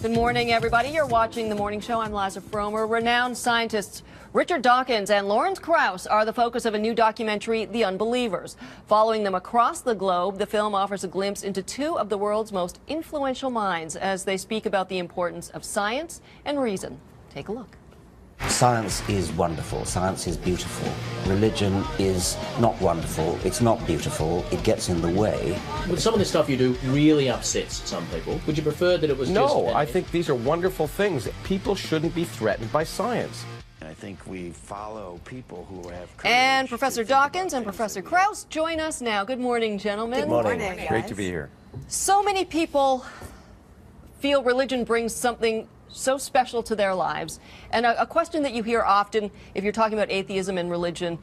Good morning, everybody. You're watching The Morning Show. I'm Liza Fromer. Renowned scientists Richard Dawkins and Lawrence Krauss are the focus of a new documentary, The Unbelievers. Following them across the globe, the film offers a glimpse into two of the world's most influential minds as they speak about the importance of science and reason. Take a look. Science is wonderful. Science is beautiful. Religion is not wonderful. It's not beautiful. It gets in the way. But some of the stuff you do really upsets some people. Would you prefer that it was just... No, I think these are wonderful things. People shouldn't be threatened by science. I think we follow people who have courage. And Professor Dawkins and Professor Krauss join us now. Good morning, gentlemen. Good morning. Great to be here. So many people feel religion brings something so special to their lives. And a question that you hear often if you're talking about atheism and religion,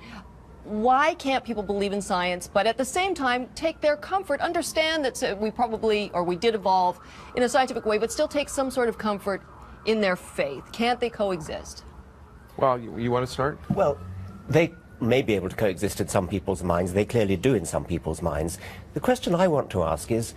why can't people believe in science, but at the same time take their comfort, understand that we did evolve in a scientific way, but still take some sort of comfort in their faith? Can't they coexist? Well, you want to start? Well, they may be able to coexist in some people's minds. They clearly do in some people's minds. The question I want to ask is,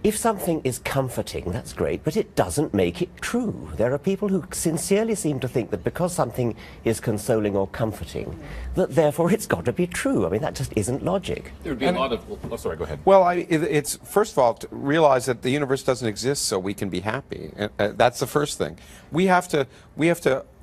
if something is comforting, that's great, but it doesn't make it true. There are people who sincerely seem to think that because something is consoling or comforting, that therefore it's got to be true. I mean, that just isn't logic. There would be a lot of... Oh, sorry, go ahead. Well, it's first of all, to realize that the universe doesn't exist so we can be happy. That's the first thing. We have to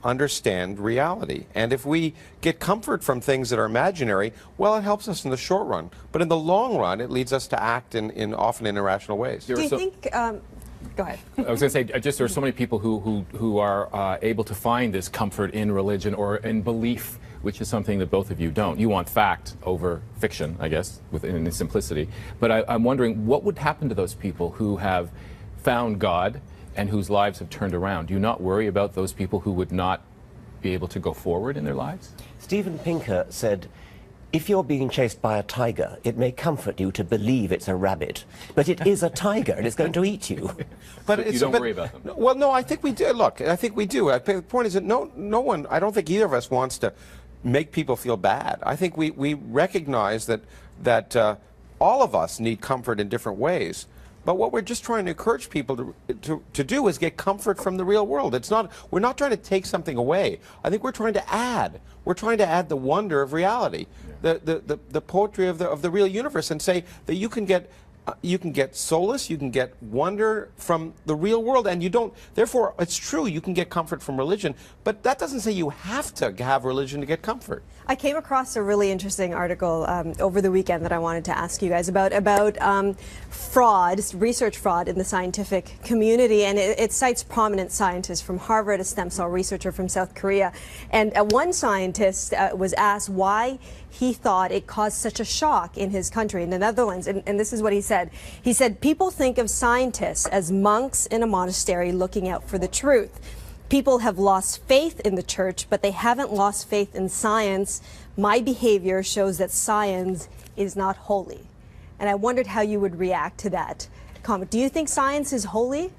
understand reality. And if we get comfort from things that are imaginary, well, it helps us in the short run. But in the long run, it leads us to act in often irrational ways. Do you think... Go ahead. I was going to say, just there are so many people who are able to find this comfort in religion or in belief, which is something that both of you don't. You want fact over fiction, I guess, in its simplicity. But I'm wondering, what would happen to those people who have found God and whose lives have turned around? Do you not worry about those people who would not be able to go forward in their lives? Steven Pinker said, if you're being chased by a tiger, it may comfort you to believe it's a rabbit, but it is a tiger and it's going to eat you. But you don't worry about them. Well, no, I think we do. Look, I think we do. The point is that no one, I don't think either of us wants to make people feel bad. I think we recognize that all of us need comfort in different ways. But what we're just trying to encourage people to do is get comfort from the real world. We're not trying to take something away. I think we're trying to add. We're trying to add the wonder of reality, the poetry of the real universe, and say that you can get solace, you can get wonder from the real world, and you don't. Therefore, it's true you can get comfort from religion, but that doesn't say you have to have religion to get comfort. I came across a really interesting article over the weekend that I wanted to ask you guys about fraud, research fraud in the scientific community, and it cites prominent scientists from Harvard, a stem cell researcher from South Korea, and one scientist was asked why he thought it caused such a shock in his country, in the Netherlands, and this is what he said. He said, people think of scientists as monks in a monastery looking out for the truth. People have lost faith in the church, but they haven't lost faith in science. My behavior shows that science is not holy. And I wondered how you would react to that comment. Do you think science is holy?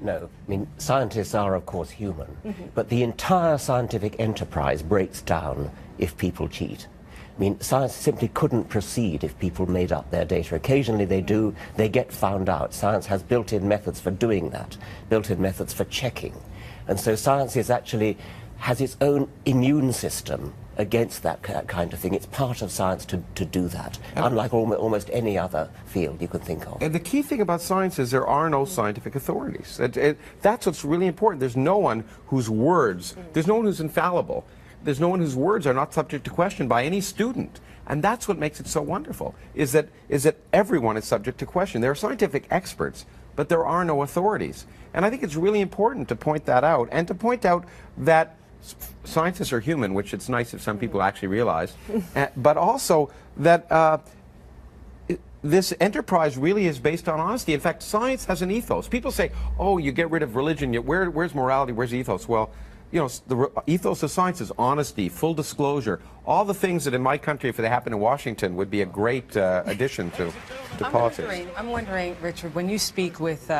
No. I mean, scientists are, of course, human. But the entire scientific enterprise breaks down if people cheat. I mean, science simply couldn't proceed if people made up their data. Occasionally they do, they get found out. Science has built-in methods for doing that, built-in methods for checking. And so science has its own immune system against that kind of thing. It's part of science to do that, unlike almost any other field you can think of. And the key thing about science is there are no scientific authorities. That's what's really important. There's no one whose words, there's no one who's infallible. There's no one whose words are not subject to question by any student. And that's what makes it so wonderful, is that everyone is subject to question. There are scientific experts, but there are no authorities. And I think it's really important to point that out, and to point out that scientists are human, which it's nice if some people actually realize, but also that this enterprise really is based on honesty. In fact, science has an ethos. People say, oh, you get rid of religion, where's morality, where's ethos? Well, you know, the ethos of science is honesty, full disclosure, all the things that in my country, if they happen in Washington, would be a great addition to politics. I'm wondering, Richard, when you speak with,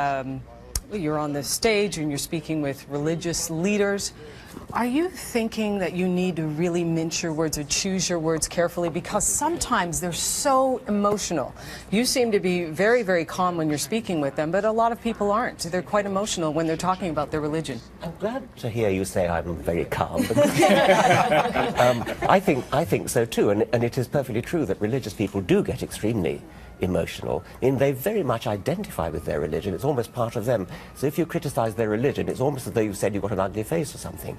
you're on the stage and you're speaking with religious leaders, Are you thinking that you need to really mince your words or choose your words carefully? Because sometimes they're so emotional. You seem to be very, very calm when you're speaking with them, but a lot of people aren't. They're quite emotional when they're talking about their religion. I'm glad to hear you say I'm very calm. I think so too, and it is perfectly true that religious people do get extremely emotional. I mean, they very much identify with their religion. It's almost part of them. So if you criticize their religion, it's almost as though you said you've got an ugly face or something.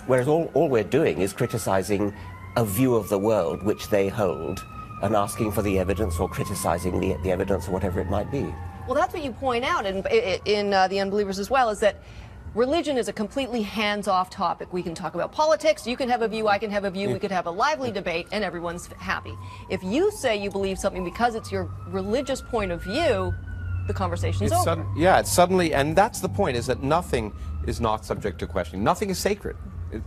Whereas all we're doing is criticizing a view of the world which they hold and asking for the evidence or criticizing the evidence or whatever it might be. Well, that's what you point out in The Unbelievers as well, is that religion is a completely hands-off topic. We can talk about politics, you can have a view, I can have a view, we could have a lively debate, and everyone's happy. If you say you believe something because it's your religious point of view, the conversation's over. It's suddenly, and that's the point, is that nothing is not subject to questioning. Nothing is sacred.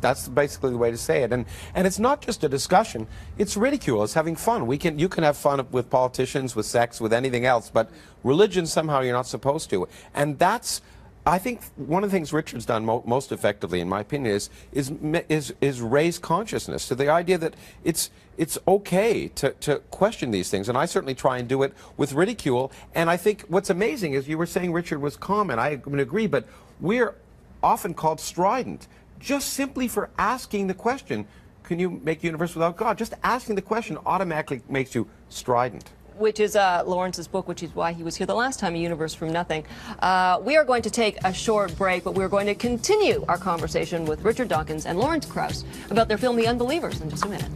That's basically the way to say it. And it's not just a discussion, it's ridicule, it's having fun. You can have fun with politicians, with sex, with anything else, but religion somehow you're not supposed to. And that's, I think, one of the things Richard's done most effectively, in my opinion, is raise consciousness to the idea that it's okay to question these things. And I certainly try and do it with ridicule. And I think what's amazing is you were saying Richard was calm, and I would agree, but we're often called strident just simply for asking the question, can you make the universe without God? Just asking the question automatically makes you strident. Which is Lawrence's book, which is why he was here the last time, A Universe from Nothing. We are going to take a short break, but we're going to continue our conversation with Richard Dawkins and Lawrence Krauss about their film, The Unbelievers, in just a minute.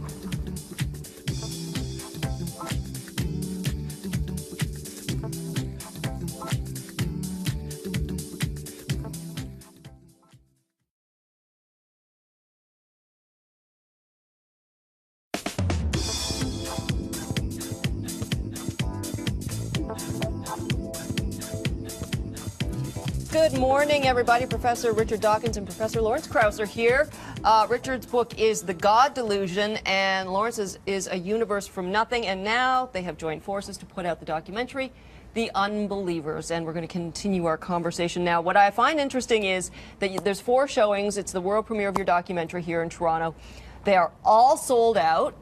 Good morning, everybody. Professor Richard Dawkins and Professor Lawrence Krauss are here. Richard's book is The God Delusion, and Lawrence's is A Universe from Nothing. And now they have joined forces to put out the documentary, The Unbelievers. And we're going to continue our conversation now. What I find interesting is that there's 4 showings. It's the world premiere of your documentary here in Toronto. They are all sold out.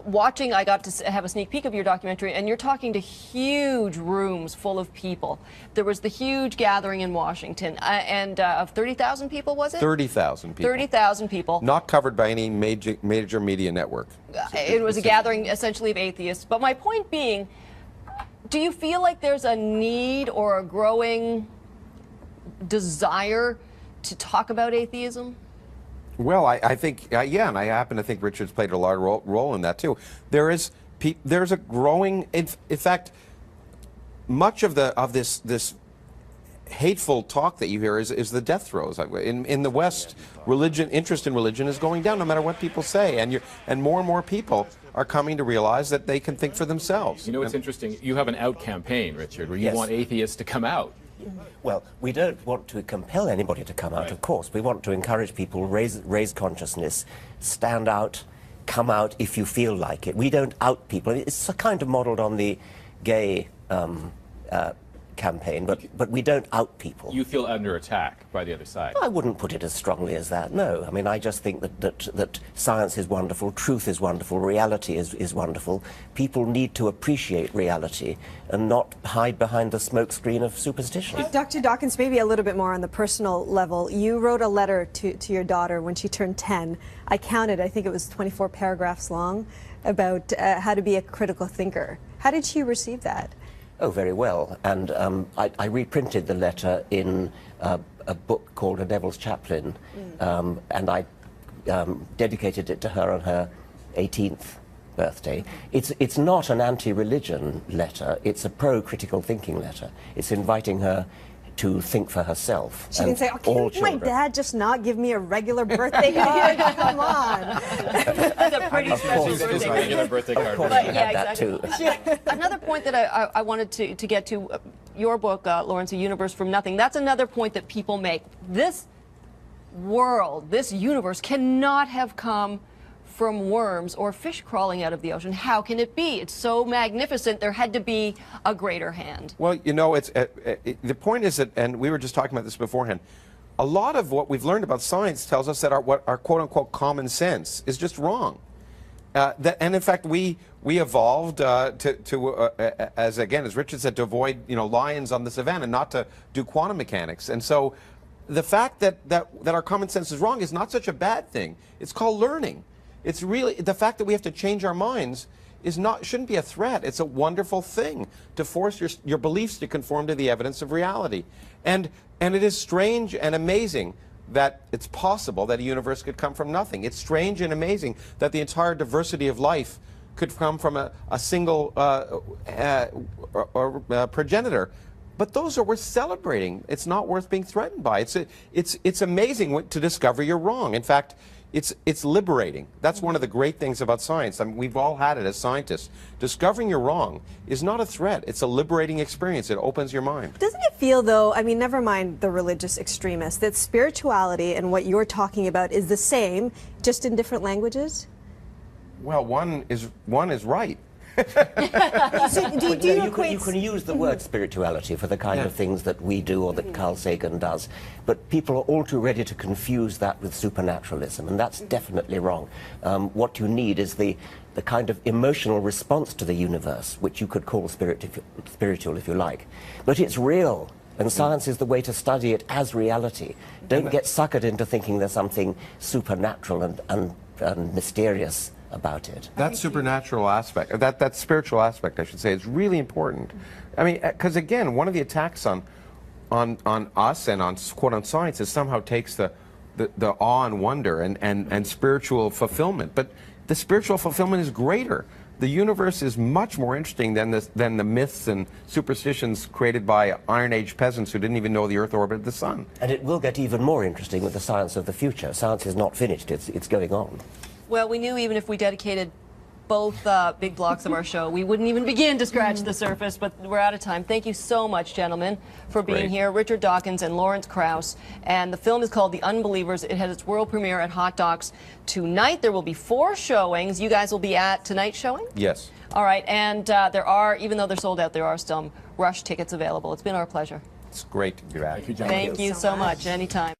Watching, I got to have a sneak peek of your documentary, and you're talking to huge rooms full of people. There was the huge gathering in Washington, and of 30,000 people, was it? 30,000 people. 30,000 people. Not covered by any major media network. It was a gathering essentially of atheists. But my point being, do you feel like there's a need or a growing desire to talk about atheism? Well, I think, yeah, and I happen to think Richard's played a large role in that too. There's a growing, in fact, much of this hateful talk that you hear is the death throes. In the West, interest in religion is going down, no matter what people say, and more people are coming to realize that they can think for themselves. You know, it's interesting. You have an out campaign, Richard, where you want atheists to come out. Well, we don't want to compel anybody to come out, of course. We want to encourage people, raise consciousness, stand out, come out if you feel like it. We don't out people. It's kind of modeled on the gay campaign, but we don't out people. You feel under attack by the other side. I wouldn't put it as strongly as that, no. I mean, I just think that science is wonderful, truth is wonderful, reality is wonderful. People need to appreciate reality and not hide behind the smokescreen of superstition. Dr. Dawkins, maybe a little bit more on the personal level. You wrote a letter to your daughter when she turned 10. I counted, I think it was 24 paragraphs long, about how to be a critical thinker. How did she receive that? Oh, very well. And I reprinted the letter in a book called A Devil's Chaplain, and I dedicated it to her on her 18th birthday. It's not an anti-religion letter, it's a pro-critical thinking letter. It's inviting her to think for herself. She didn't say, oh, can my dad just not give me a regular birthday card? Come on. That's a pretty special birthday card. Regular birthday card. Of course, But, I yeah, had that too. Another point that I wanted to get to, your book, Lawrence, A Universe from Nothing, that's another point that people make. This world, this universe cannot have come from worms or fish crawling out of the ocean. How can it be? It's so magnificent. There had to be a greater hand. Well, you know, the point is that, and we were just talking about this beforehand, a lot of what we've learned about science tells us that our quote-unquote common sense is just wrong. And in fact, we evolved as Richard said, to avoid lions on the savannah, not to do quantum mechanics. And so, the fact that our common sense is wrong is not such a bad thing. It's called learning. It's really the fact that we have to change our minds shouldn't be a threat. It's a wonderful thing to force your beliefs to conform to the evidence of reality. And it is strange and amazing that it's possible that a universe could come from nothing. It's strange and amazing that the entire diversity of life could come from a single progenitor. But those are worth celebrating. It's not worth being threatened by. It's amazing to discover you're wrong. In fact, it's liberating. That's one of the great things about science. I mean, we've all had it as scientists. Discovering you're wrong is not a threat. It's a liberating experience. It opens your mind. Doesn't it feel, though, I mean, never mind the religious extremists, that spirituality and what you're talking about is the same, just in different languages? Well, one is right. So you can use the word spirituality for the kind of things that we do or that Carl Sagan does, but people are all too ready to confuse that with supernaturalism, and that's definitely wrong. What you need is the kind of emotional response to the universe, which you could call spiritual if you like. But it's real, and science is the way to study it as reality. Don't get suckered into thinking there's something supernatural and mysterious about it. That supernatural aspect, that spiritual aspect, I should say, is really important. I mean, because again, one of the attacks on us and on science is somehow takes the awe and wonder and spiritual fulfillment. But the spiritual fulfillment is greater. The universe is much more interesting than the myths and superstitions created by Iron Age peasants who didn't even know the Earth orbited the sun. And it will get even more interesting with the science of the future. Science is not finished, it's going on. Well, we knew even if we dedicated both big blocks of our show, we wouldn't even begin to scratch the surface, but we're out of time. Thank you so much, gentlemen, for being here. Richard Dawkins and Lawrence Krauss. And the film is called The Unbelievers. It has its world premiere at Hot Docs tonight. There will be 4 showings. You guys will be at tonight's showing? Yes. All right, and there are, even though they're sold out, there are some rush tickets available. It's been our pleasure. It's great to be back. Thank you, gentlemen. Thank you so much. Anytime.